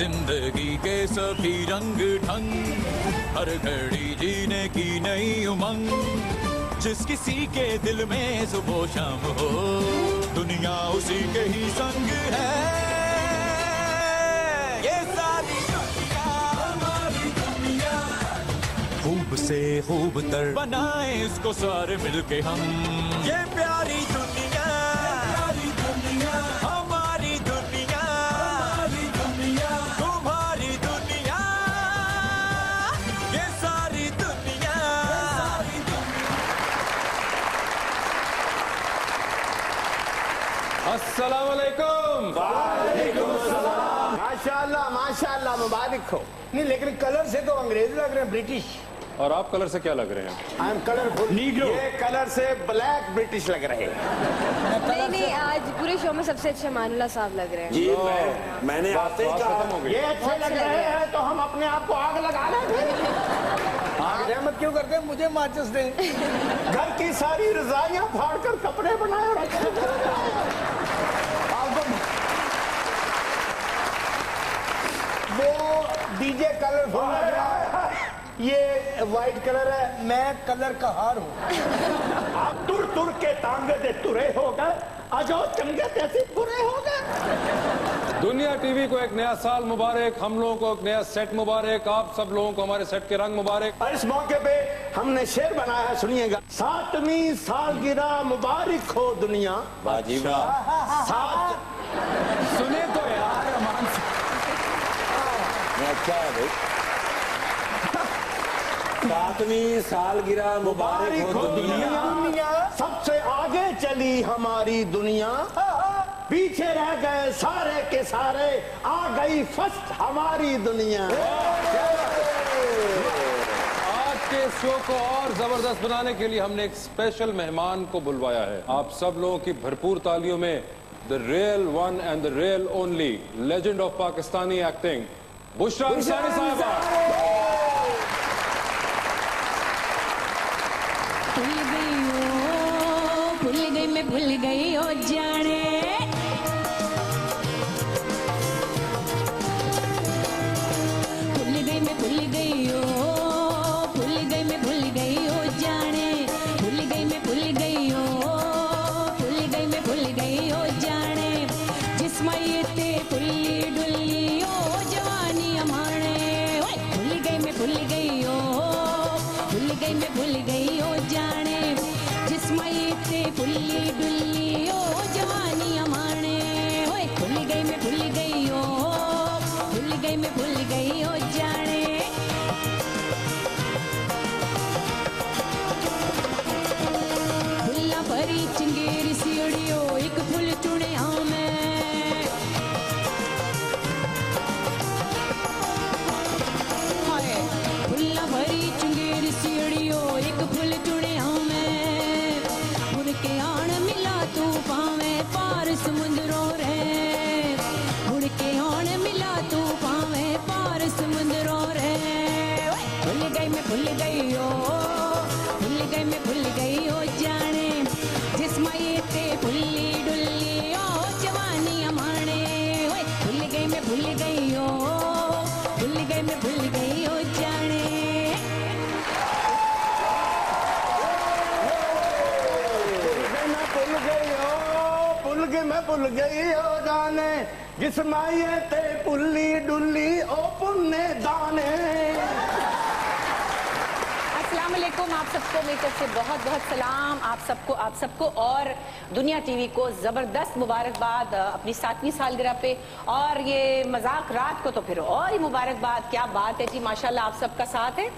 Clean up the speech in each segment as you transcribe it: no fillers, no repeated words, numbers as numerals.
जिंदगी के सभी रंग ढंग, हर घड़ी जीने की नई उमंग, जिस किसी के दिल में सुबह शाम हो, दुनिया उसी के ही संग है। ये सारी दुनिया हमारी दुनिया, खूब से खूब तर बनाए इसको सारे मिलके हम। ये प्यारी दुनिया हमारी दुनिया, तुम्हारी दुनिया, ये सारी दुनिया। अस्सलाम वालेकुम। वालेकुम सलाम। माशाल्लाह माशाल्लाह, मुबारक हो। नहीं लेकिन कलर से तो अंग्रेज लग रहे हैं, ब्रिटिश। और आप कलर से क्या लग रहे हैं? I am colourful Negro. ये कलर से ब्लैक ब्रिटिश लग रहे हैं। नहीं, आज पूरे शो में सबसे अच्छे मानुल्लाह साहब लग रहे हैं। जी मैंने आपसे ही कहा ये अच्छे लग रहे हैं तो हम अपने आप को आग लगा लेंगे। आग रहमत क्यों करते हैं? मुझे माचिस दें। घर की सारी रजाइयां फाड़ कर कपड़े बनाए रखे। वो डीजे कलरफुल लग रहा है, ये व्हाइट कलर है, मैं कलर का हार हूँ। आप तुर तुर के तांगे दे तुरे हो गए, अजो चंगे कैसे बुरे हो गए। दुनिया टीवी को एक नया साल मुबारक, हम लोगों को एक नया सेट मुबारक, आप सब लोगों को हमारे सेट के रंग मुबारक। और इस मौके पे हमने शेर बनाया है, सुनिएगा। 7वीं सालगिरह मुबारक हो दुनिया। बाजी वाह। सुने तो यार अमान से। अच्छा है भाई। 7वीं सालगिरह मुबारक हो दुनिया। सबसे आगे चली हमारी दुनिया, पीछे रह गए सारे के सारे, आ गई फर्स्ट हमारी दुनिया। आज के शो को और जबरदस्त बनाने के लिए हमने एक स्पेशल मेहमान को बुलवाया है। आप सब लोगों की भरपूर तालियों में the real one and the real only legend of Pakistani acting, Bushra Ansari साहिबा। भूल गई ओ जाने, भूल गई मैं भूल गई ओ, भूल गई मैं भूल गई ओ जाने, भूल गई मैं भूल गई ओ, भूल गई मैं भूल गई ओ जाने, जिस्माई ते फुल्ली डुल्ली ओ जवानी अमाने। भूल गई मैं भूल गई ओ, भूल गई मैं भूल गई ओ जाने, जिस्माई ते फुल्ली डुल्ली ओ जवानी अमाने। ओए भूल गई मैं भूल गई ओ, भूल गई मैं भूल गई ओ जाने। भुल्ला भरी चंगेरी सीढ़ियो एक फुल चुने हाँ मैं, हाय भुल्ला भरी चंगेरी सीढ़ियो एक फुल चुने हाँ मैं, मुड़ के आन मिला तू पावे पार समुद्रों रे, मुड़ के आन मिला तू पावे पार समुद्रों रे। भूल गई मैं भूल गई ओ, भूल गई मैं भूल गई ओ जाने, जिस्माई ते फुल्ली डुल्ली ओ जवानी अमाने। भूल गई मैं भूल गई ओ, भूल गई मैं भूल गई ओ जाने। मैं भूल गई हो जाने, जिस्माई ते पुल्ली डुल्ली ओ पुन्ने दाने। अस्सलाम वालेकुम, आप सबको मेरी तरफ से बहुत बहुत सलाम। आप सबको और दुनिया टीवी को ज़बरदस्त मुबारकबाद अपनी 7वीं सालगिरह पे, और ये मजाक रात को तो फिर और ही मुबारकबाद। क्या बात है जी, माशाल्लाह आप सबका साथ है,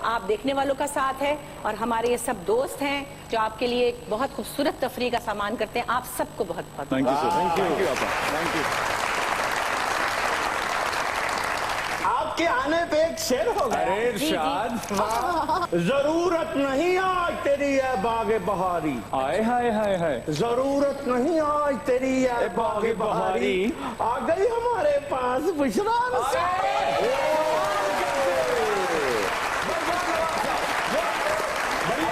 आप देखने वालों का साथ है, और हमारे ये सब दोस्त हैं जो आपके लिए एक बहुत खूबसूरत तफरीह का सामान करते हैं। आप सबको बहुत बहुत thank you sir, thank you thank you. आपके आने पे एक शेर हो गया। अरे इरशाद। जरूरत नहीं आज तेरी है बागे बहारी, आए हाय हाय हाय। जरूरत नहीं आज तेरी है बागे बहारी, आ गई हमारे पास बुशरा अंसारी।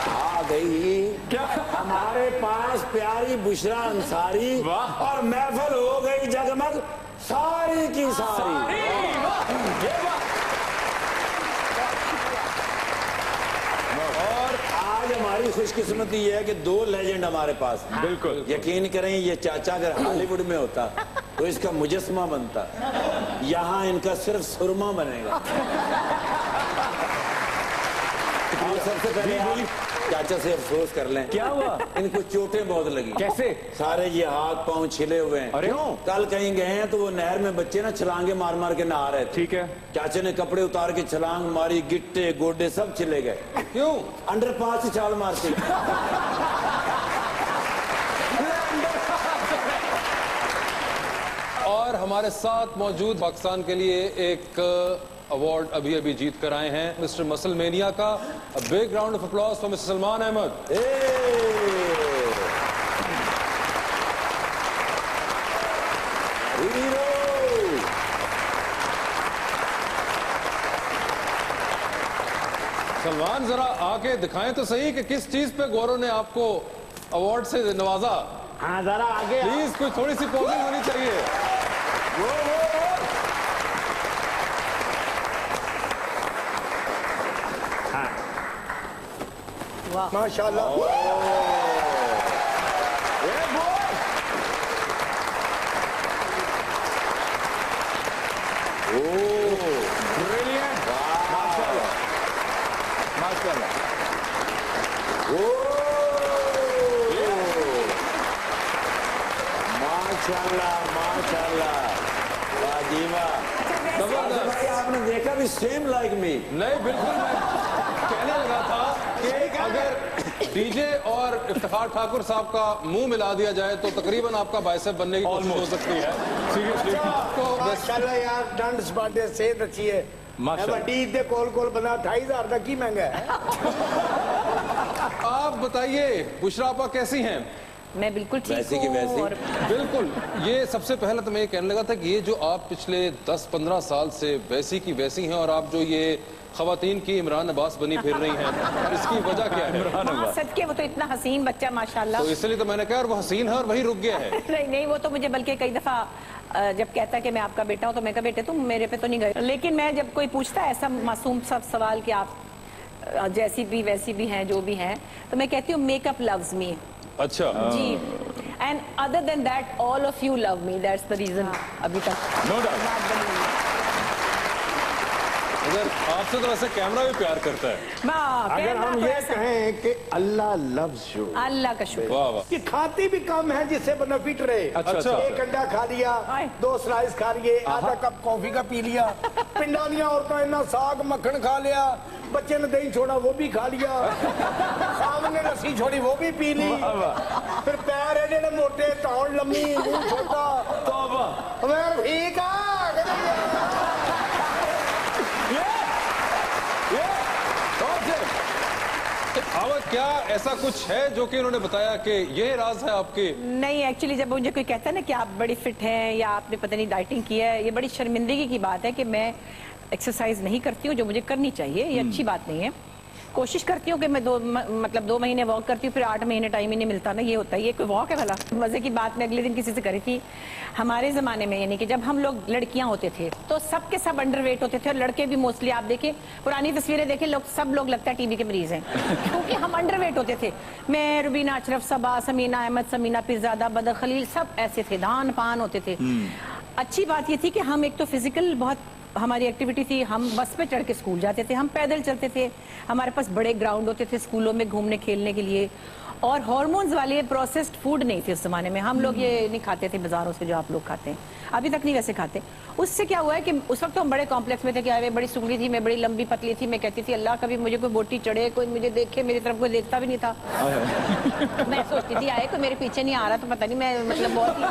आ गई क्या हमारे पास प्यारी बुशरा अंसारी, और महफिल हो गई जगमग सारी की सारी। और आज हमारी खुशकिस्मती ये है कि 2 लेजेंड हमारे पास। बिल्कुल। यकीन करें, ये चाचा अगर हॉलीवुड में होता तो इसका मुजस्समा बनता, यहाँ इनका सिर्फ सुरमा बनेगा। और सबसे पहले आप चाचा से अफसोस कर लें। क्या हुआ? इनको चोटें बहुत लगी। कैसे? सारे ये हाथ पांव छिले हुए हैं। अरे? क्यों? कल कहीं गए हैं तो वो नहर में बच्चे ना छलांगे मार मार के नहा रहे थे। ठीक है। चाचा ने कपड़े उतार के छलांग मारी, गिट्टे गोडे सब छिले गए। क्यों? अंडरपास से छाल मारती। और हमारे साथ मौजूद पाकिस्तान के लिए एक अवार्ड अभी अभी जीत कर आए हैं मिस्टर मसल मेनिया का। Big round of applause for mister Salman Ahmed. Salman, जरा आके दिखाएं तो सही कि किस चीज पे गौरव ने आपको अवार्ड से नवाजा। हाँ जरा आगे आओ। प्लीज कोई थोड़ी सी पोजिंग होनी चाहिए। माशाल्लाह। ब्रिलियंट। माशाल्लाह। माशाल्लाह माशाल्लाह, वाह जी वाह। जबरदस्त। भाई आपने देखा भी सेम लाइक मी। नहीं, बिल्कुल मैं कहने लगा था कि अगर डीजे और इफ्तिखार ठाकुर साहब का मुंह मिला दिया जाए तो तकरीबन आपका बाइसेप बनने की कोशिश हो सकती है। सीरियसली तो बस माशाल्लाह यार, डंड स्पाटे सेहत अच्छी है। माशाल्लाह। वड्डी ईद दे कोल कोल बंदा 28,000 तक की महंगा है। आप बताइए बुशरा आपा कैसी हैं? मैं बिल्कुल ठीक वैसी की वैसी। हूँ और बिल्कुल। ये सबसे पहले तो मैं ये कहने लगा था कि ये जो आप पिछले 10-15 साल से वैसी की वैसी हैं और आप जो ये खवातीन की इमरान अब्बास बनी फिर रही हैं, इसकी वजह क्या है? हाँ, सच के वो तो इतना हसीन बच्चा माशाल्लाह। तो इसलिए तो मैंने कहा वो हसीन है और वही रुक गया है। नहीं नहीं, वो तो मुझे बल्कि कई दफा जब कहता है कि मैं आपका बेटा हूँ तो मैं कहा बेटे तुम मेरे पे तो नहीं गए। लेकिन मैं जब कोई पूछता है ऐसा मासूम सा सवाल कि आप जैसी भी वैसी भी हैं जो भी हैं, तो मैं कहती हूँ मेकअप लव्स मी। अच्छा जी, and other than that all of you love me, that's the reason अभी तक। No doubt. अगर आपसे तो वैसे कैमरा भी प्यार करता है। अगर हम ये कहें कि अल्लाह लव्स यू, अल्लाह का शुक्र। वाह वाह। कि खाती भी कम है जिससे बंदा फिट रहे। अच्छा। एक अंडा खा लिया, 2 स्लाइस खा लिए, आधा कप कॉफी का पी लिया। पिंडा दियां औरतां इन्ना साग मक्खन खा लिया, बच्चे ने दही छोड़ा वो भी खा लिया, सामने लस्सी छोड़ी वो भी पी ली, फिर पैर है जेडे मोटे, तौड़ लम्मी, मुंह छोटा। मैं ठीक आ अब क्या ऐसा कुछ है जो कि उन्होंने बताया कि ये राज है आपके? नहीं, एक्चुअली जब मुझे कोई कहता है ना कि आप बड़ी फिट हैं या आपने पता नहीं डाइटिंग की है, ये बड़ी शर्मिंदगी की बात है कि मैं एक्सरसाइज नहीं करती हूँ जो मुझे करनी चाहिए। ये अच्छी बात नहीं है। कोशिश करती हूँ कि मैं 2 महीने वॉक करती हूँ, फिर 8 महीने टाइम ही नहीं मिलता ना, ये होता है। ये कोई वॉक है भला? मजे की बात मैं अगले दिन किसी से करी थी, हमारे जमाने में यानी कि जब हम लोग लड़कियां होते थे तो सब के सब अंडरवेट होते थे और लड़के भी मोस्टली। आप देखें पुरानी तस्वीरें देखें, सब लोग लगता है टीबी के मरीज हैं क्योंकि हम अंडरवेट होते थे। मैं, रुबीना अशरफ, सबा, समीना अहमद, समीना पिरजादा, बदर खलील, सब ऐसे थे, दान पान होते थे। अच्छी बात ये थी कि हम एक तो फिजिकल बहुत हमारी एक्टिविटी थी, हम बस पे चढ़ के स्कूल जाते थे, हम पैदल चलते थे, हमारे पास बड़े ग्राउंड होते थे स्कूलों में घूमने खेलने के लिए, और हार्मोन्स वाले प्रोसेस्ड फूड नहीं थे उस जमाने में। हम लोग ये नहीं खाते थे बाजारों से जो आप लोग खाते हैं, अभी तक नहीं वैसे खाते। उससे क्या हुआ है कि उस वक्त तो हम बड़े कॉम्प्लेक्स में थे कि मैं बड़ी सुगली थी, मैं बड़ी लंबी पतली थी, मैं कहती थी अल्लाह कभी मुझे कोई बोटी चढ़े, कोई मुझे देखे, मेरी तरफ कोई देखता भी नहीं था। मैं सोचती थी आए कोई मेरे पीछे नहीं आ रहा तो पता नहीं मैं मतलब बहुत ही।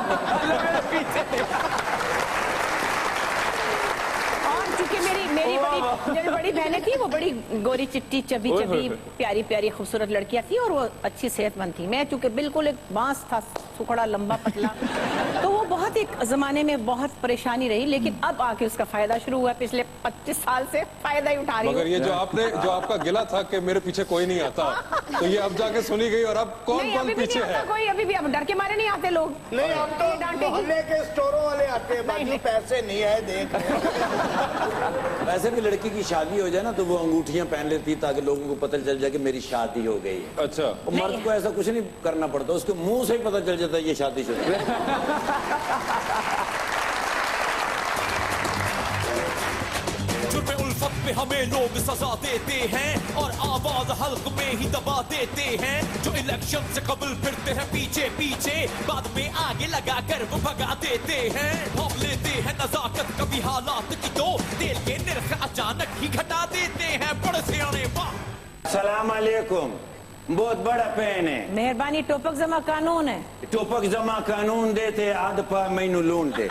और चूंकि मेरी मेरी बड़ी बहनें थी, वो बड़ी गोरी चिट्टी चबी चबी प्यारी प्यारी खूबसूरत लड़कियां थी और वो अच्छी सेहतमंद थी। मैं चूंकि बिल्कुल एक बांस था, सुखड़ा लंबा पतला, तो वो बहुत एक जमाने में बहुत परेशानी रही, लेकिन अब आके उसका फायदा शुरू हुआ। पिछले 25 साल से फायदा ही उठा रही हूँ। मगर ये जो आपका गिला था कि मेरे पीछे कोई नहीं आता, तो ये अब जाके सुनी गई और अब कौन कौन पीछे है? कोई अभी भी अब डर के मारे नहीं आते लोग। नहीं, हम तो मोहल्ले के स्टोरों वाले आते हैं, बाकी पैसे नहीं है, देख वैसे भी लड़की की शादी हो जाए ना तो वो अंगूठियां पहन लेती ताकि लोगों को पता चल जाए कि मेरी शादी हो गई है। अच्छा, और मर्द को ऐसा कुछ नहीं करना पड़ता, उसके मुंह से ही पता चल जाता है ये शादीशुदा है। जुर्मे उल्फत पे हमें लोग सजा देते हैं और आवाज हल्क में ही दबा देते हैं। जो इलेक्शन से कबल फिरते हैं पीछे पीछे, बाद में आगे लगा कर वो भगा देते हैं। हम लेते हैं नजाकत कभी हालात की, तो तेल के निर्ख अचानक ही घटा देते हैं। बड़े सियाने वाह। सलाम अलैकुम, बहुत बड़ा पेन है। मेहरबानी, टोपक जमा कानून है। टोपक जमा कानून देते आध पा मैनू लून दे।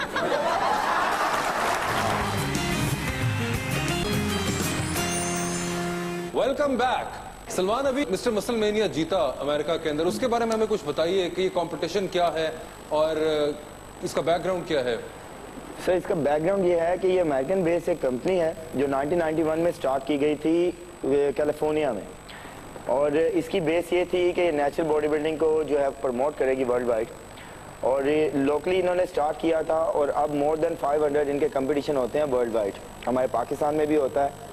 Welcome back. सलमान, अभी मिस्टर मसलमेनिया जीता अमेरिका के अंदर, उसके बारे में हमें कुछ बताइए कि ये कंपटीशन क्या है और इसका बैकग्राउंड क्या है? सर, इसका बैकग्राउंड ये है कि ये अमेरिकन बेस्ड एक कंपनी है जो 1991 में स्टार्ट की गई थी कैलिफोर्निया में, और इसकी बेस ये थी कि नेचुरल बॉडी बिल्डिंग को जो है प्रमोट करेगी वर्ल्ड वाइड। और लोकली इन्होंने स्टार्ट किया था और अब मोर देन 500 इनके कंपटीशन होते हैं वर्ल्ड वाइड, हमारे पाकिस्तान में भी होता है।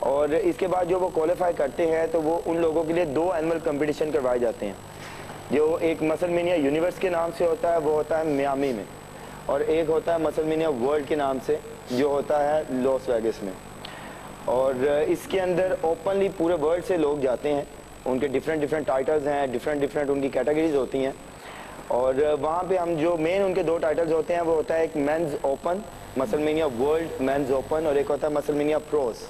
और इसके बाद जो वो क्वालिफाई करते हैं तो वो उन लोगों के लिए 2 एनुअल कंपटीशन करवाए जाते हैं। जो एक मसलमेनिया यूनिवर्स के नाम से होता है वो होता है मियामी में, और एक होता है मसलमेनिया वर्ल्ड के नाम से जो होता है लॉस वेगस में। और इसके अंदर ओपनली पूरे वर्ल्ड से लोग जाते हैं, उनके डिफरेंट टाइटल्स हैं, डिफरेंट उनकी कैटेगरीज होती हैं। और वहाँ पे हम जो मेन उनके 2 टाइटल्स होते हैं वो होता है एक men's open, Musclemania world men's open, और एक होता है मसलमेनिया प्रोस।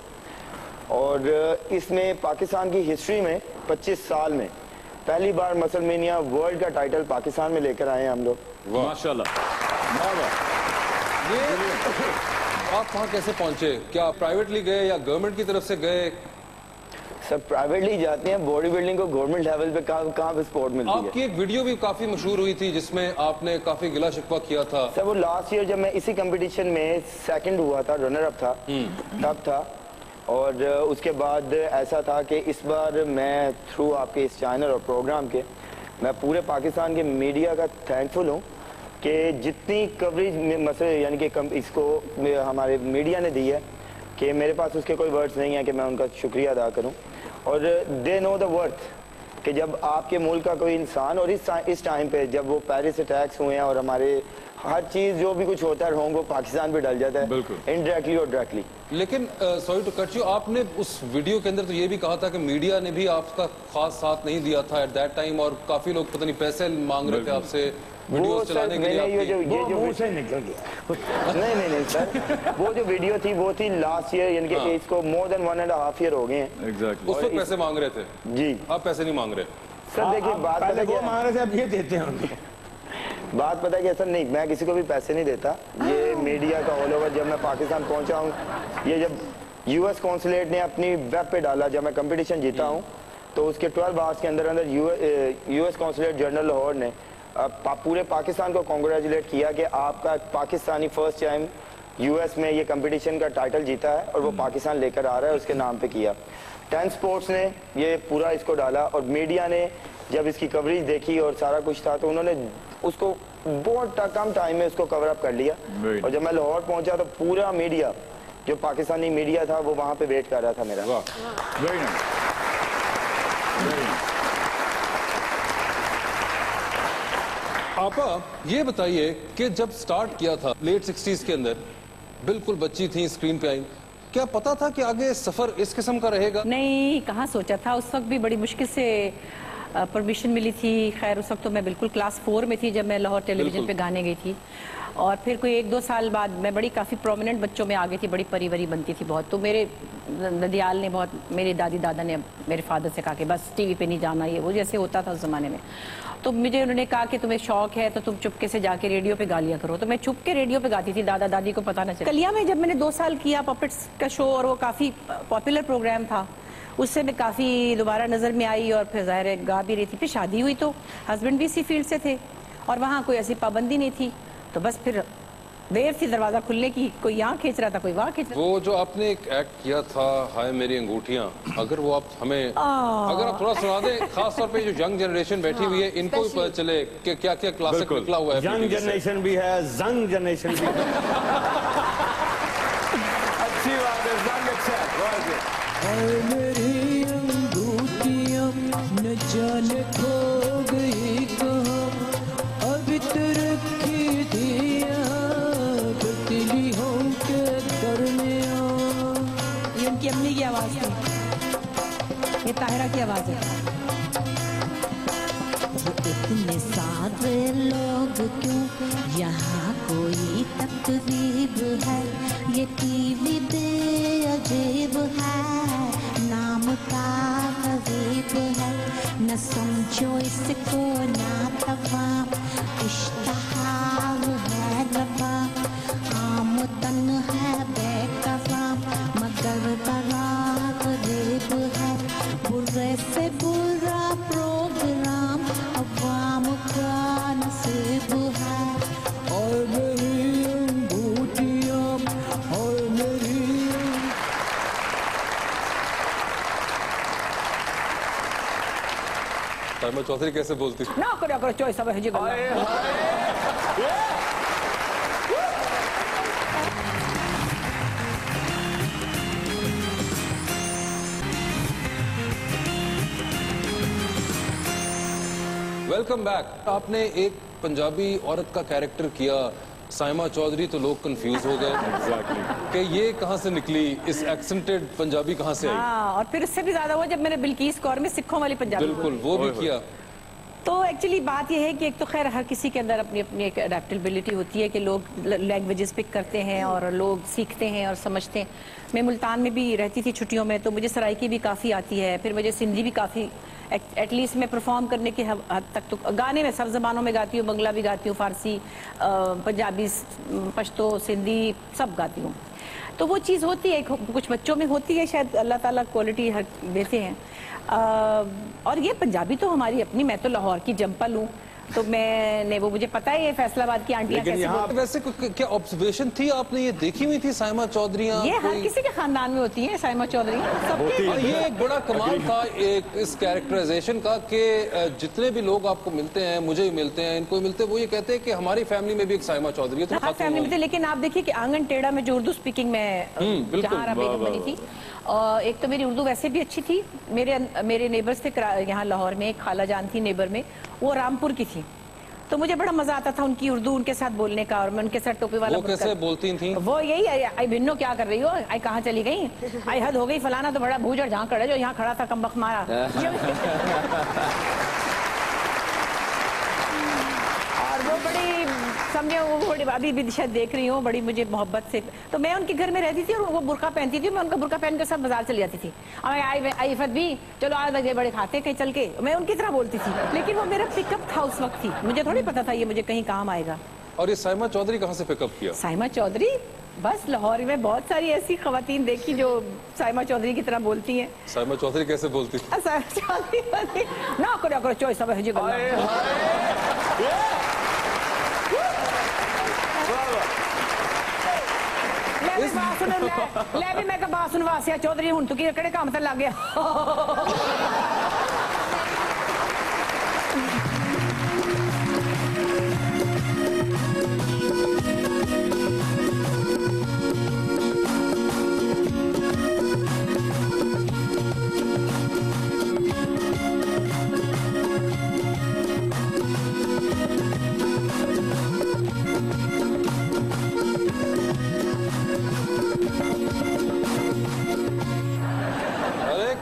और इसमें पाकिस्तान की हिस्ट्री में 25 साल में पहली बार मसलमेनिया वर्ल्ड का टाइटल पाकिस्तान में लेकर आए हैं हम लोग। माशाल्लाह। ये आप वहाँ कैसे पहुँचे? क्या आप प्राइवेटली गए या गवर्नमेंट की तरफ से गए? सब प्राइवेटली जाते हैं, बॉडी बिल्डिंग को गवर्नमेंट लेवल पे कहाँ पे सपोर्ट मिलती है। आपकी एक वीडियो भी काफी मशहूर हुई थी जिसमें आपने काफी गिला शिकवा किया था। सर, वो लास्ट ईयर जब मैं इसी कंपटीशन में सेकंड हुआ था, रनर अप था, तब था। और उसके बाद ऐसा था कि इस बार मैं थ्रू आपके इस चैनल और प्रोग्राम के मैं पूरे पाकिस्तान के मीडिया का थैंकफुल हूँ कि जितनी कवरेज मसले यानी कि इसको हमारे मीडिया ने दी है कि मेरे पास उसके कोई वर्ड्स नहीं है कि मैं उनका शुक्रिया अदा करूँ। और दे नो द वर्थ कि जब आपके मुल्क का कोई इंसान, और इस टाइम पे जब वो पेरिस अटैक्स हुए हैं और हमारे हर चीज जो भी कुछ होता है रॉन्ग वो पाकिस्तान पे डल जाता है, इनडायरेक्टली और डायरेक्टली। लेकिन सॉरी टू कट यू, आपने उस वीडियो के अंदर तो ये भी कहा था कि मीडिया ने भी आपका खास साथ नहीं दिया था एट दैट टाइम, और काफी लोग पता नहीं पैसे मांग रहे थे आपसे वीडियो चलाने के लिए। ये जो मुंह से निकल गया। नहीं सर, वो जो वीडियो थी वो थी लास्ट ईयर, यानी कि इसको मोर देन 1.5 ईयर हो गए हैं। एग्जैक्टली। उस वक्त पैसे मांग रहे थे जी, आप पैसे नहीं मांग रहे। सर देखिए बात पता वो मांग रहे थे, अब ये देते हैं। बात पता है कि सर नहीं, मैं किसी को भी पैसे नहीं देता। ये मीडिया का ऑल ओवर, जब मैं पाकिस्तान पहुंचा हूँ, ये जब यूएस कॉन्सुलेट ने अपनी वेब पे डाला, जब मैं कंपटीशन जीता हूँ तो उसके 12 आवर्स के अंदर यूएस कॉन्सुलेट जनरल लाहौर ने पूरे पाकिस्तान को कॉन्ग्रेचुलेट किया कि आपका पाकिस्तानी फर्स्ट टाइम यूएस में ये कंपटीशन का टाइटल जीता है और वो पाकिस्तान लेकर आ रहा है, उसके नाम पे किया। 10 स्पोर्ट्स ने ये पूरा इसको डाला, और मीडिया ने जब इसकी कवरेज देखी और सारा कुछ था तो उन्होंने उसको बहुत कम टाइम में उसको कवर अप कर लिया। और जब मैं लाहौर पहुंचा तो पूरा मीडिया, जो पाकिस्तानी मीडिया था, वो वहां पे वेट कर रहा था मेरा। Very nice. आपा ये बताइए कि जब स्टार्ट किया था लेट 60s के अंदर, बिल्कुल बच्ची थी, स्क्रीन पे आई, क्या पता था कि आगे सफर इस किस्म का रहेगा? नहीं, कहाँ सोचा था। उस वक्त भी बड़ी मुश्किल से परमिशन मिली थी। खैर उस वक्त तो मैं बिल्कुल क्लास 4 में थी जब मैं लाहौर टेलीविज़न पे गाने गई थी। और फिर कोई 1-2 साल बाद मैं बड़ी काफ़ी प्रोमिनेंट बच्चों में आ गई थी, बड़ी परिवरी बनती थी बहुत। तो मेरे ददियाल ने बहुत, मेरे दादी दादा ने मेरे फादर से कहा कि बस टीवी पे नहीं जाना, ये वो जैसे होता था उस ज़माने में। तो मुझे उन्होंने कहा कि तुम्हें शौक है तो तुम चुपके से जाके रेडियो पे गा लिया करो। तो मैं चुप के रेडियो पे गाती थी, दादा दादी को पता न चले। कलिया में जब मैंने 2 साल किया पपेट्स का शो, और वो काफ़ी पॉपुलर प्रोग्राम था, उससे मैं काफ़ी दोबारा नज़र में आई और फिर ज़ाहिर है गा भी रही थी। फिर शादी हुई तो हस्बैंड भी इसी फील्ड से थे और वहाँ कोई ऐसी पाबंदी नहीं थी, तो बस फिर देर थी दरवाजा खुलने की, कोई यहाँ खींच रहा था, कोई वहाँ खींच रहा था। वो जो आपने एक एक्ट किया था हाय मेरी अंगूठियाँ, अगर वो आप हमें अगर आप थोड़ा सुना दें, खास तौर पे जो यंग जनरेशन बैठी हुई है इनको भी पता चले कि क्या क्या क्लासिक निकला हुआ है। यंग जनरेशन भी है, जंग जनरेशन भी है। अच्छी बात है, जंग अच्छा है, बहुत अच्छा। हाय मेरी अंगूठियाँ न जाने खो गई कहाँ, अभी तो रखी दिया बदली होके करने आ। ये उनकी अम्मी की आवाज़ थी, ये ताहिरा की आवाज़ है। इतने सारे लोग क्यों, यहाँ कोई तकरीब है, ये टीवी पे अजीब है, नाम का अजीब है, न समझो इसको ना तमाम, इश्तहार है रवा, आमदन है बेकराम, मगर बड़ा गरीब है, बुरे से बुरा प्रोग्राम अवाम का नसीब है। और मेरी अंगूठियाँ, और मेरी साइमा चौधरी कैसे बोलती थी? ना करो चॉइस अब है जी गल्ला। Welcome back. आपने एक पंजाबी औरत का कैरेक्टर किया साइमा चौधरी, तो लोग कंफ्यूज हो गए कि ये कहाँ से निकली, इस एक्सेंटेड पंजाबी कहाँ से आई। हाँ, और फिर उससे भी ज्यादा हुआ जब मैंने बिल्किस कौर में सिखों वाली पंजाबी बिल्कुल वो भी किया। तो एक्चुअली बात यह है कि एक तो खैर हर किसी के अंदर अपनी अपनी एक अडेप्टेबिलिटी होती है कि लोग लैंग्वेजेस पिक करते हैं और लोग सीखते हैं और समझते हैं। मैं मुल्तान में भी रहती थी छुट्टियों में, तो मुझे सराइकी भी काफ़ी आती है, फिर मुझे सिंधी भी काफ़ी, एटलीस्ट मैं परफॉर्म करने के हद तक तो गाने में सब ज़बानों में गाती हूँ, बंगला भी गाती हूँ, फारसी, पंजाबी, पश्तो, सिंधी सब गाती हूँ। तो वो चीज़ होती है, कुछ बच्चों में होती है, शायद अल्लाह ताला क्वालिटी हर देते हैं। और ये पंजाबी तो हमारी अपनी, मैं तो लाहौर की जंपल हूँ, तो मैंने वो मुझे पता है ये फैसलाबाद की आंटियाँ कैसे बोलती हैं। वैसे क्या ऑब्जर्वेशन थी, आपने ये देखी हुई थी साइमा चौधरियाँ? ये हर किसी के खानदान में होती है साइमा चौधरी, सबके। और ये एक बड़ा कमाल था एक इस कैरेक्टराइजेशन का कि जितने भी लोग आपको मिलते हैं, मुझे भी मिलते हैं, इनको मिलते हैं, वो ये कहते हैं कि हमारी फैमिली में भी एक साइमा चौधरी है। तो हर फैमिली में थे, लेकिन आप देखिए कि आंगन टेढ़ा में जो उर्दू स्पीकिंग में जहाँ बेगम बनी थी, और एक तो मेरी उर्दू वैसे भी अच्छी थी। मेरे नेबर्स थे यहाँ लाहौर में, एक खाला जान थी नेबर में, वो रामपुर की थी, तो मुझे बड़ा मजा आता था उनकी उर्दू उनके साथ बोलने का, और मैं उनके साथ टोपी वाला। वो कैसे बोलती थी? वो यही, आई भिन्नो क्या कर रही हो, आई कहाँ चली गई, आई हद हो गई, फलाना तो बड़ा भूज और जहाँ खड़ा जो यहाँ खड़ा था कमबख्त मारा। और वो बड़ी समझे, वो बड़ी अभी भी शायद देख रही हूँ, बड़ी मुझे मोहब्बत से। तो मैं उनके घर में रहती थी और वो बुरका पहनती थी, मैं उनका बुरका पहन के साथ बाजार चली जाती थी। आई फत भी चलो आज बजे बड़े खाते कहीं चल के, मैं उनकी तरह बोलती थी, लेकिन वो मेरा पिकअप था उस वक्त ही, मुझे थोड़ी पता था ये मुझे कहीं काम आएगा। और ये साइमा चौधरी कहाँ से पिकअप किया? साइमा चौधरी बस लाहौर में बहुत सारी ऐसी खवातीन देखी जो साइमा चौधरी की तरह बोलती हैं। साइमा चौधरी कैसे बोलती थी? ना करो चॉइस सब है जी मैं बात सुन वासिया चौधरी हूं तू किहड़े काम ते लग गया।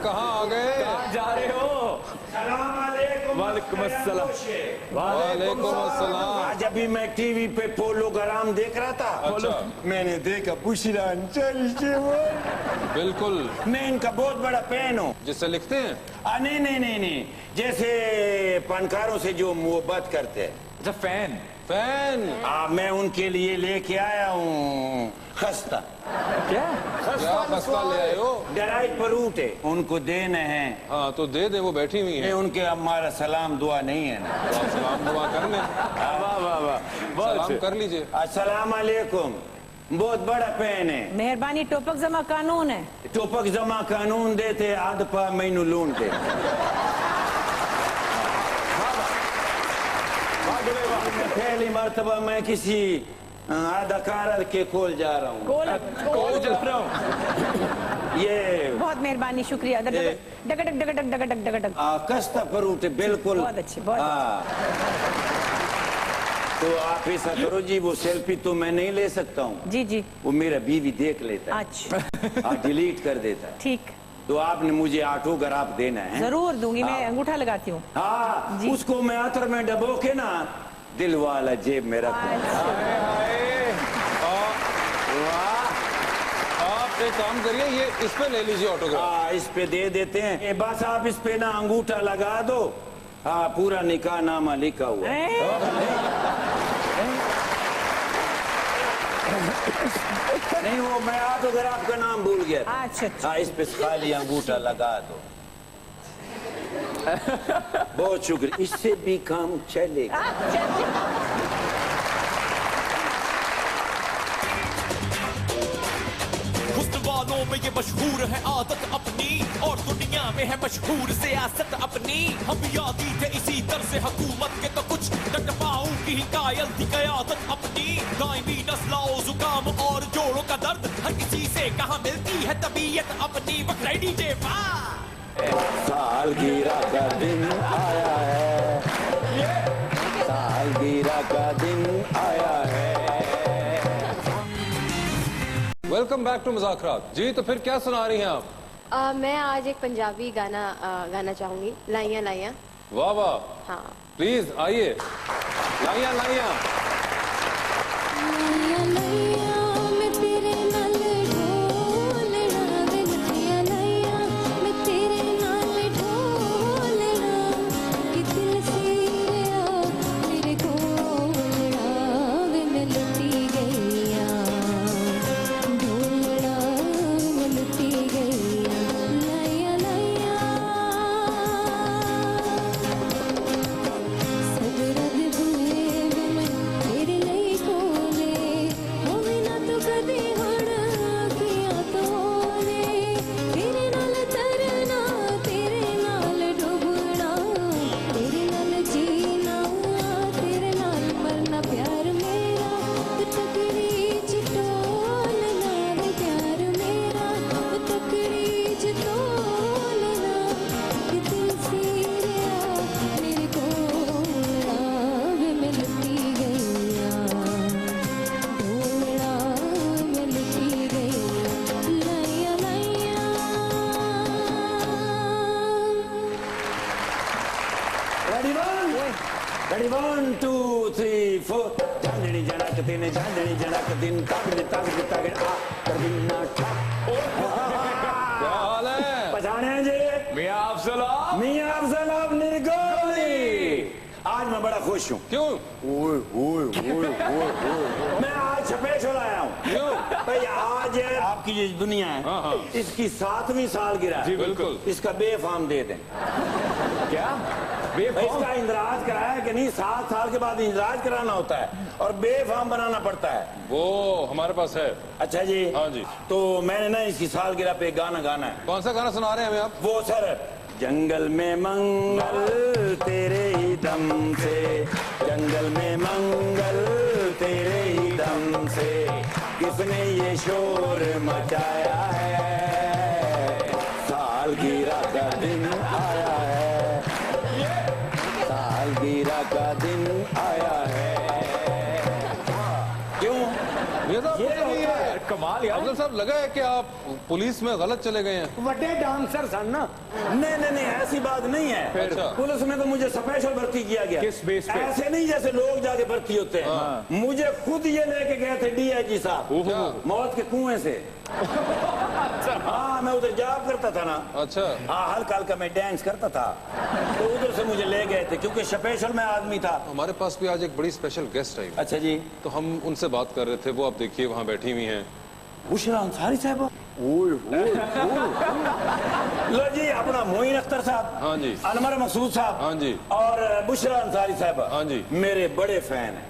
कहाँ आ गए? कहाँ जा रहे हो? सलाम अलैकुम। वालेकुम अस्सलाम। वालेकुम अस्सलाम। आज अभी मैं टीवी पे पोलोग्राम देख रहा था। अच्छा। मैंने देखा पुशरान चल बिल्कुल, मैं इनका बहुत बड़ा फैन हूँ। जिससे लिखते हैं। नहीं, जैसे फनकारों से जो मोहब्बत करते हैं। अच्छा फैन। फैन। मैं उनके लिए लेके आया हूँ खस्ता। क्या? क्या खस्ता ले आए हो? डराई परूट है, उनको देने हैं। हाँ तो दे दे, वो बैठी हुई नहीं, है। उनके हमारा सलाम दुआ नहीं है ना। तो आप सलाम दुआ कर लें। वाह वाह वाह, सलाम कर लीजिए। अस्सलाम वालेकुम। बहुत बड़ा फैन है। मेहरबानी टोपक जमा कानून है। टोपक जमा कानून देते आध पा मैनू लूनते। पहली मर्तबा मैं किसी अदाकार के कोल जा रहा हूँ। कोल जा रहा हूँ। ये बहुत मेहरबानी, शुक्रिया। डगडग डगडग डगडग डगडग। कस्ता परूटे बिल्कुल। बहुत अच्छी, बहुत हाँ। तो आप ऐसा करो जी, वो सेल्फी तो मैं नहीं ले सकता हूँ। जी वो मेरा बीवी देख लेता है। अच्छा डिलीट कर देता है। ठीक, तो आपने मुझे ऑटोग्राफ देना है। जरूर दूंगी। मैं अंगूठा लगाती हूँ। हाँ, जी। उसको मैं अतर में डबो के ना दिल वाला जेब में रखूं। आप एक काम करिए, ये इस पे ले लीजिए ऑटोग्राफ। हाँ, इस पे दे देते हैं। ये बस आप इस पे ना अंगूठा लगा दो। हाँ, पूरा निकाह नामा लिखा हुआ है। नहीं, वो मैं ऑटोग्राफ का नाम भूल गया था। अच्छा। हाँ, इस पे खाली अंगूठा लगा दो। बहुत शुक्रिया, इससे भी काम चलेगा। हुस्न वालों में ये मशहूर है आदत अपनी, और दुनिया में है मशहूर सियासत अपनी। हम यादी थे इसी तरह से हुकूमत के, तो कुछ टकपाऊ की ही कायल थी कयादत अपनी। दायमी नस्लाओ जुकाम और जोड़ों का दर्द, हर किसी से कहाँ मिलती है तबीयत अपनी। बकरा डीजे वाह। सालगिरह का दिन आया है, सालगिरह का दिन आया है। Welcome back to Muzakarat. जी, तो फिर क्या सुना रही हैं आप? मैं आज एक पंजाबी गाना गाना चाहूंगी, लाइयां लाइयां। वाह वाह। हाँ, प्लीज आइए। लाइयां लाइयां। लाइया लाइया मैं तेरे नाल ढोलना वे, लाइया लाइया मैं तेरे नाल ढोलना, कि दिल सीरिया मेरे कोलड़ा वे, मैं लुटी गईया ढोलना, मैं लुटी गईया। लाइया लाइया सदरा दे बुए वे मैं तेरे लिए कोले, होवे ना तो कदे होना किया तोले। तेरे नाल तरना, तेरे नाल डूबना, तेरे नाल जीना, तेरे नाल मरना। प्यार मेरा तू तकड़ी च तोलना वे, प्यार मेरा तू तकड़ी च तोलना, कि दिल सीरिया मेरे कोलड़ा वे, मैं लुटी गईया ढोलड़ा, मैं लुटी गईया। लाइया लाइया Ready, 1, 2, 3, 4. झांझड़ी जनक दिन, झांझड़ी जनक दिन, तागड़े तागड़े तागड़े आ कदीना ठा। क्या हाल है? पहचाने जी? मियां अफजल। मियां अफजल आप निर्गोली। आज मैं बड़ा खुश हूँ। क्यों? मैं आज स्पेशल आया हूँ। क्यों? भाई आज आपकी ये दुनिया है, हाँ, हाँ। इसकी 7वीं सालगिरह है। जी बिल्कुल। इसका बेफाम दे दें। क्या? इसका इंदराज कराया कि नहीं, 7 साल के बाद इंदराज कराना होता है और बेफाम बनाना पड़ता है। वो हमारे पास है। अच्छा जी। हाँ जी। तो मैंने ना इसकी सालगिरह पे गाना गाना है। कौन सा गाना सुना रहे हैं हमें आप? वो सर, जंगल में मंगल तेरे ही दम से, जंगल में मंगल तेरे ही दम से, किसने ये शोर मचाया है, सालगिरह का दिन आया है, सालगिरह का दिन आया है। क्यों? ये तो ये होता है कमाल यार। अफजल साहब लगा है कि आप पुलिस में गलत चले गए हैं। वड्डे डांसर सन ना। नहीं ऐसी बात नहीं है। अच्छा। पुलिस में तो मुझे स्पेशल भर्ती किया गया। किस बेस पे? ऐसे नहीं जैसे लोग जाके भर्ती होते हैं। मुझे खुद ये लेके गए थे डीआईजी साहब मौत के कुएं से। हाँ मैं उधर जॉब करता था ना। अच्छा। हाँ हल्का हल्का मैं डांस करता था, तो उधर से मुझे ले गए थे क्योंकि स्पेशल में आदमी था। हमारे पास भी आज एक बड़ी स्पेशल गेस्ट आई। अच्छा जी। तो हम उनसे बात कर रहे थे, वो आप देखिए वहाँ बैठी हुई हैं। बुशरा अंसारी साहब। लो जी अपना मोइन अख्तर साहब। हाँ जी। अनवर मकसूद साहब। हाँ जी। और बुशरा अंसारी साहब। हाँ जी। मेरे बड़े फैन हैं।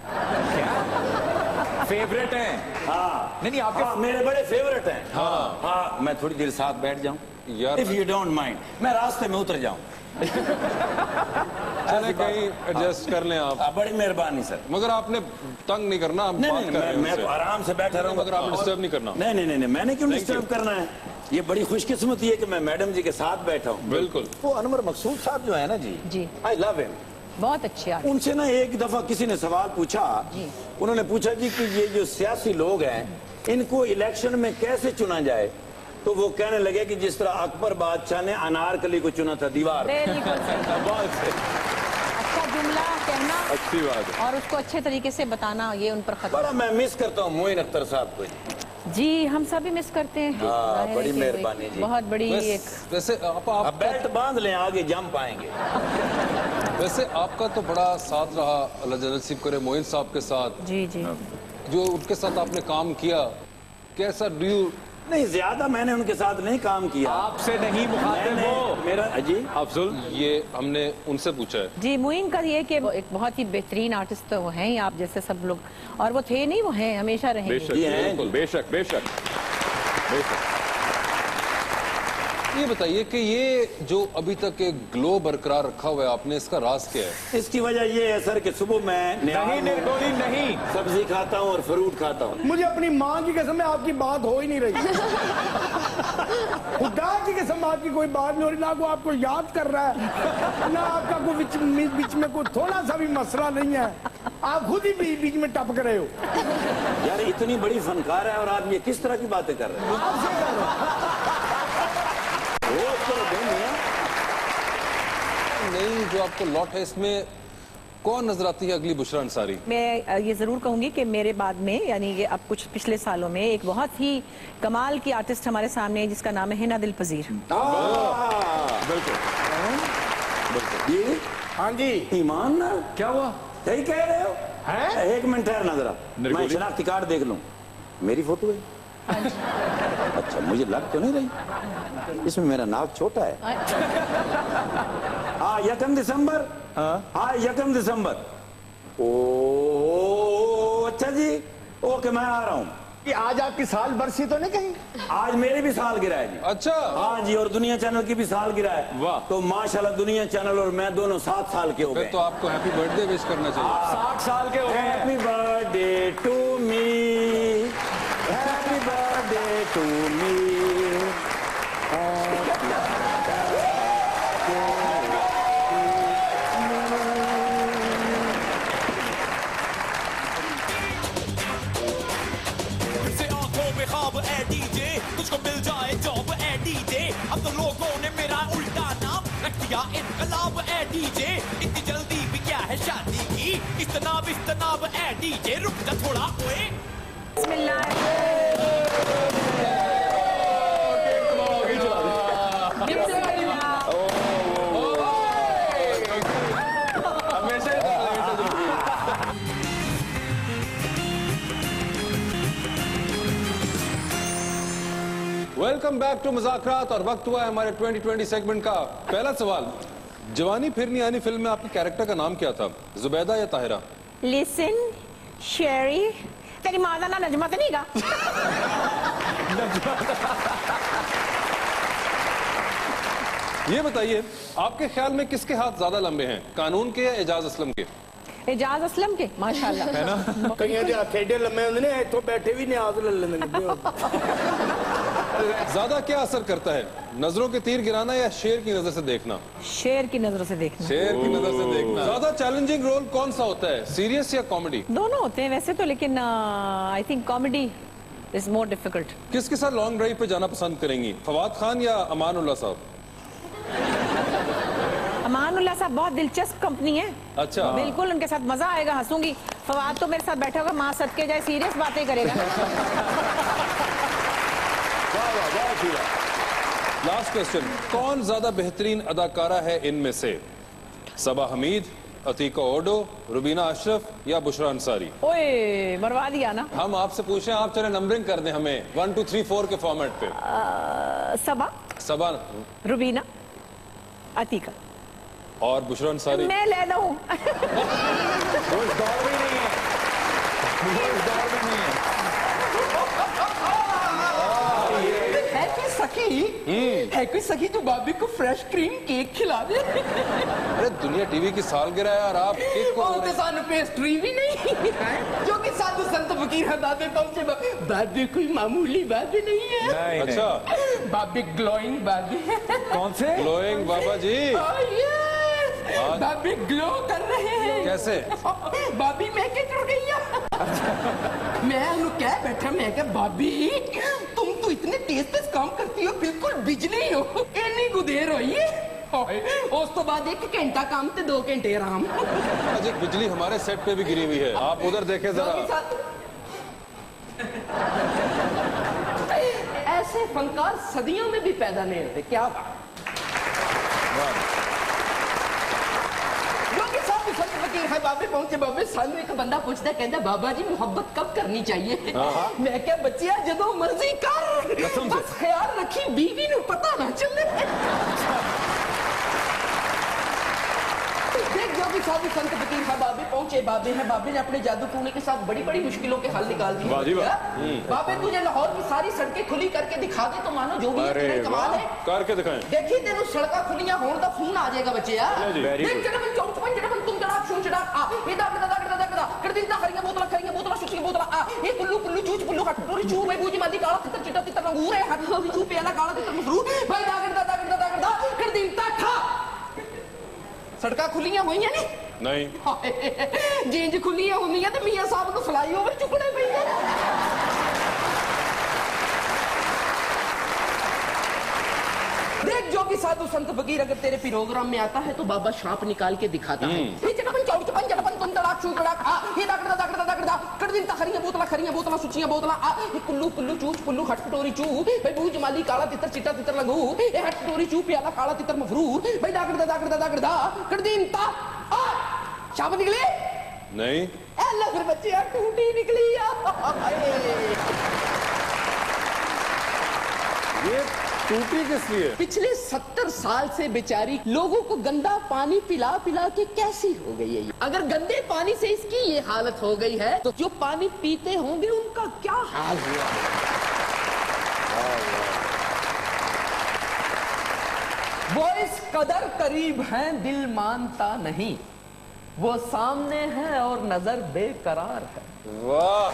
फेवरेट हैं। हाँ नहीं आपके हाँ, मेरे बड़े फेवरेट हैं। हाँ मैं थोड़ी देर साथ बैठ जाऊं यार। इफ यू डोंट माइंड, मैं रास्ते में उतर जाऊं। चले कहीं एडजस्ट कर लें आप। बड़ी मेहरबानी सर। मगर आपने तंग नहीं करना, हम बात कर रहे हैं मैं उनसे। तो आराम से बैठा रहूंगा। मगर आप डिस्टर्ब नहीं करना। नहीं मैंने क्यों Thank डिस्टर्ब you. करना है। ये बड़ी खुशकिस्मती है कि मैं मैडम जी के साथ बैठा हूँ। बिल्कुल। वो अनवर मकसूद साहब जो है ना जी, जी। I love him. बहुत अच्छे आर्टिस्ट। उनसे ना एक दफा किसी ने सवाल पूछा। उन्होंने पूछा जी कि ये जो सियासी लोग हैं इनको इलेक्शन में कैसे चुना जाए, तो वो कहने लगे कि जिस तरह अकबर बादशाह ने अनारकली को चुना था दीवार पे। बिल्कुल सही। अच्छा जुमला कहना अच्छी बात है। और उसको अच्छे तरीके से बताना, ये उन पर खतरा। बड़ा मैं मिस करता हूँ मोइन अख्तर साहब को। जी हम सभी मिस करते हैं। हाँ, जाहिर है बड़ी कि मेहरबानी जी। बहुत बड़ी एक वैसे आप अब बेल्ट बांध लें, आगे जम पाएंगे। वैसे आपका तो बड़ा साथ रहा, अल्लाह जन्नत नसीब करे, मोइन साहब के साथ। जी जी। जो उनके साथ आपने काम किया, कैसा डू यू? नहीं ज्यादा मैंने उनके साथ नहीं काम किया। आपसे नहीं मुखातिब मैंने हो। मेरा जी अफजुल, ये हमने उनसे पूछा है। जी मुइन का ये कि वो एक बहुत ही बेहतरीन आर्टिस्ट तो वो हैं ही, आप जैसे सब लोग, और वो थे नहीं, वो हैं, हमेशा रहेंगे। जी हैं। बिल्कुल, बेशक बेशक बेशक। ये बताइए कि ये जो अभी तक एक ग्लो बरकरार रखा हुआ है आपने, इसका राज क्या है? इसकी वजह ये है सर कि सुबह मैं नहीं निर्गोली नहीं। सब्जी खाता हूँ और फ्रूट खाता हूँ। मुझे अपनी माँ की कसम है आपकी बात हो ही नहीं रही। खुदा की कसम आपकी कोई बात नहीं हो रही, ना कोई आपको याद कर रहा है, ना आपका कोई बीच में कोई थोड़ा सा भी मसला नहीं है। आप खुद ही बीच में टपक रहे हो। यार इतनी बड़ी फनकार है और आप ये किस तरह की बातें कर रहे हैं? आपसे कर रहे हो। नहीं, जो आपको लॉट है इसमें कौन नजर आती है अगली बुशरा अंसारी? मैं ये जरूर कहूंगी कि मेरे बाद में, यानी ये अब कुछ पिछले सालों में एक बहुत ही कमाल की आर्टिस्ट हमारे सामने है जिसका नाम है हिना दिल पजीर। बिल्कुल। ये हाँ जी। ईमान ना क्या हुआ? सही कह रहे हो। है? एक मिनट ठहरना जरा, मैं शनाख्ती कार्ड देख लूं। मेरी फोटो है? अच्छा मुझे लग तो नहीं रही, इसमें मेरा नाक छोटा है। हाँ 1 दिसंबर। हाँ 1 दिसंबर। ओ अच्छा जी, ओके मैं आ रहा हूँ। कि आज आपकी साल बरसी तो नहीं कहीं? आज मेरी भी साल गिरा है जी। अच्छा। हाँ जी, और दुनिया चैनल की भी साल गिरा है। वाह। तो माशाल्लाह दुनिया चैनल और मैं दोनों 7 साल के हो फिर गए। तो आपको हैप्पी बर्थडे विश करना चाहिए। 60 साल के हो गए। Happy birthday to me, happy birthday to me. से आंखों में ख्वाब ए डीजे, तुझको मिल जाए जॉब ए डीजे। अब तो लोगों ने मेरा उल्टा नाम रख दिया इनकलाब ए डीजे। इतनी जल्दी भी क्या है शादी की, इस्तनाब ए डीजे। रुक जा थोड़ा ओए। Welcome back to Muzakarat. और वक्त हुआ है हमारे 2020 सेगमेंट का पहला सवाल। जवानी फिरनी आनी फिल्म में आपके कैरेक्टर का नाम क्या था, जुबैदा या ताहिरा? लिसन शेरी, तेरी माँ का नाम नजमा तो नहीं गा? ये बताइए, आपके ख्याल में किसके हाथ ज्यादा लंबे हैं, कानून के या एजाज असलम के? एजाज असलम के, माशाल्लाह। है ना? कहीं दे हथ एडे लम्बे होंगे ने, इत्थों बैठे भी न्याज ले लेंगे। ज्यादा क्या असर करता है, नजरों के तीर गिराना या शेर की नजर से देखना? शेर की नजरों से देखना। शेर की नजर से देखना। ज्यादा चैलेंजिंग रोल कौन सा होता है, सीरियस या कॉमेडी? दोनों होते हैं वैसे तो, लेकिन I think comedy is more difficult. किसके साथ लॉन्ग ड्राइव पे जाना पसंद करेंगी, फवाद खान या अमानुल्लाह साहब? अमानुल्लाह साहब बहुत दिलचस्प कंपनी है। अच्छा। बिल्कुल उनके साथ मजा आएगा, हंसूंगी। फवाद तो मेरे साथ बैठा होगा, माँ सदके जाए सीरियस बातें करेगा। लास्ट क्वेश्चन, कौन ज्यादा बेहतरीन अदाकारा है इनमें से? सबा हमीद, अतीका ओडो, रुबीना अशरफ या बुशरा अंसारी? ओए मरवा दिया ना। हम आपसे पूछें, आप चले नंबरिंग कर दें हमें 1 2 3 4 के फॉर्मेट पे। सबा, सबा रुबीना, अतीका और बुशरा अंसारी। मैं ले लूं। वो इस दौर में नहीं है, वो इस दौर में नहीं है। है कोई सखी, है कोई सखी जो भाभी को फ्रेश क्रीम केक खिला दे? अरे दुनिया टीवी की सालगिरह है यार, आप केक को और तो सानू पेस्ट्री भी नहीं है, जो कि साधु संत फकीर है दादे पहुंचे। बाबी कोई मामूली बाबी नहीं है। नहीं, अच्छा, बाबी ग्लोइंग बाबी है। कौन से? ग्लोइंग बाबा जी। बाबी ग्लो कर रहे हैं। कैसे? बाबी मैं के टुट गई मैं उन्हें क्या बैठा, मैं क्या बाबी तुम तो इतने तेज काम करती हो, बिल्कुल बिजली हो। इतनी गुदेर होई उस तो बाद 1 घंटा काम ते 2 घंटे आराम। अजय बिजली हमारे सेट पे भी गिरी हुई है, आप उधर देखें जरा। ऐसे फनकार सदियों में भी पैदा नहीं होते। क्या बात। है बाबे पहुंचे, बाबे सानू एक बंदा पूछता कहता बाबा जी मोहब्बत कब करनी चाहिए? मैं क्या बच्चिया जदों मर्जी कर, बस ख्याल रखी बीवी ने पता ना चले। देख जो भी साधु संत फकीर है बाबे पहुंचे, बाबे हैं, बाबे ने अपने जादू टूने के साथ बड़ी बड़ी मुश्किलों के हल निकाल दिए। बाबे तुझे लाहौर की सारी सड़कें खुली करके दिखा दे तो मानो जो भी है कमाल है। करके दिखाएं। देखी तेनू सड़का खुलियां होने का फोन आ जाएगा बच्चे यार। देख जड़बन चौक चौक जड़बन तुम जड़ा शून जड़ा आ ये दाग दाग दाग दाग दाग कर दिन ता खरियां बोतला सुची बोतला आ ये कुल्लू कुल्लू चूच पुल्लू हट टोरी चू मैं बूजी मादी काला तितर चिटा तितर अंगूर है हट टोरी चू पेला काला तितर मसरू भाई दाग दाग दाग दाग दाग कर दिन ता खा सड़का खुलियां होईयां नहीं जींज खुलियां होंदियां ते मियां साहब को फ्लाईओवर चुकने पैंदे। देख जो भी साधु संत फकीर अगर तेरे प्रोग्राम में आता है तो बाबा शाप निकाल के दिखाता है। ये जड़बन चौक चौक जड़बन तुम तड़ाक शू तड़ाक आ ये दाग दाग दाग दाग दाग कर दिन ता खरियां बोतला सुचियां बोतला आ ये कुल्लू कुल्लू चूच पुल्लू हट टोरी चू भाई बूज माली काला तितर चिटा तितर लगू ये हट टोरी चू प्याला काला तितर मफरूर भाई दाग दाग दाग दाग कर दिन ता आ शाप निकली नहीं। अल्लाह फिर बच्चे यार टूटी निकली ये टूटी किस लिए? पिछले 70 साल से बेचारी लोगों को गंदा पानी पिला पिला के कैसी हो गई है ये। अगर गंदे पानी से इसकी ये हालत हो गई है तो जो पानी पीते होंगे उनका क्या हाल हुआ। वो इस कदर करीब हैं दिल मानता नहीं, वो सामने है और नजर बेकरार है। वाह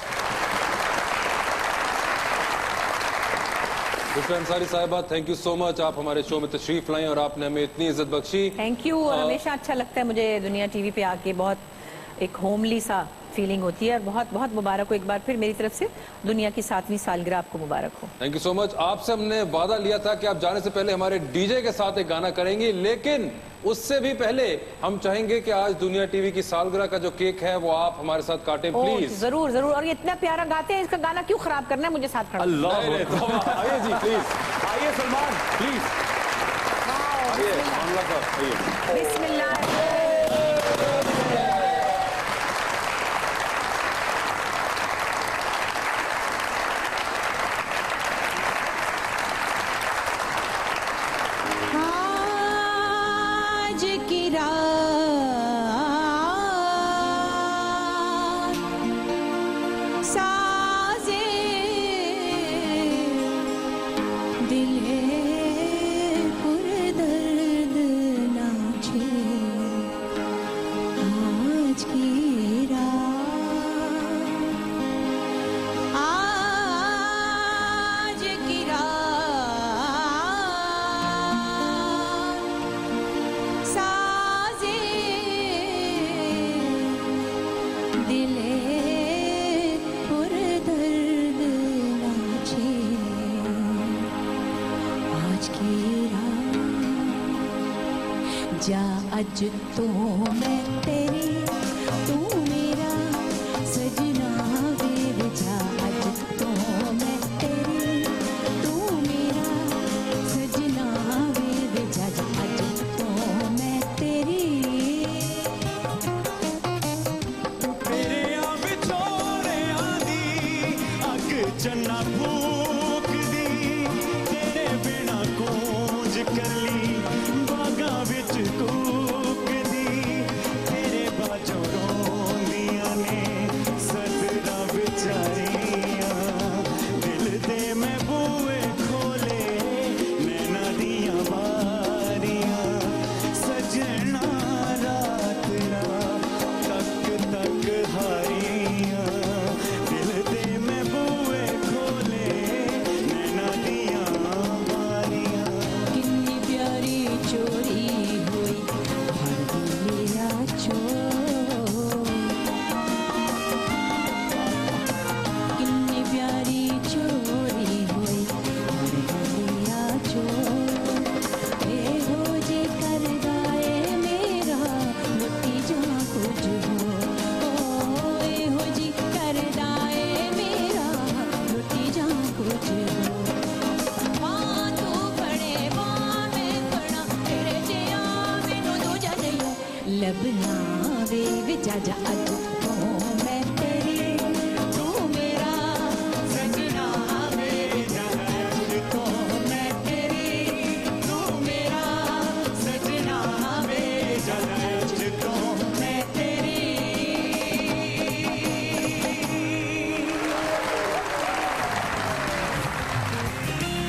बुशरा अंसारी साहिबा, थैंक यू सो मच, आप हमारे शो में तशरीफ लाई और आपने हमें इतनी इज्जत बख्शी। Thank you. और हमेशा अच्छा लगता है मुझे दुनिया टीवी पे आके, बहुत एक होमली सा फीलिंग होती है और बहुत बहुत मुबारक हो एक बार फिर मेरी तरफ से, दुनिया की 7वीं सालगिरह आपको मुबारक हो। Thank you so much. आपसे हमने वादा लिया था कि आप जाने से पहले हमारे डीजे के साथ एक गाना करेंगी, लेकिन उससे भी पहले हम चाहेंगे कि आज दुनिया टीवी की सालगिरह का जो केक है वो आप हमारे साथ काटें प्लीज। जरूर जरूर। और ये इतना प्यारा गाते हैं, इसका गाना क्यों खराब करना है, मुझे साथ खड़ा। आइए जी प्लीज, आइए सलमान प्लीज आइए। बिस्मिल्लाह। जा अज तो मैं तेरी तू मेरा सजना वे जा अज तो मैं तेरी तू मेरा सजना वे जा अज तो मैं तेरी तेरे आ विछोड़े आंदी अग चन्ना फूक दी तेरे बिना कूंज करली बागा विच कूक दी तेरे बाजों रोंदियां ने सदरा बिचारियां दिल दे मैं बूए खोले नैना दियां बारियां सजना रात तक तक हारियां दिल दे मैं बूए खोले नैना दियां बारियां कितनी प्यारी चोरी हुई भर मेरा चोर कितनी प्यारी चोरी हुई भर मेरा चोर ए हो जे कर गाए मेरा लुटी जा कुछ हो ओ ए हो जी कर दाए मेरा लुटी जा कुछ हो मां तू बड़े मां मैं बड़ा तेरे जिया मैनू दूजा नहीं लभना वे विचा जा अज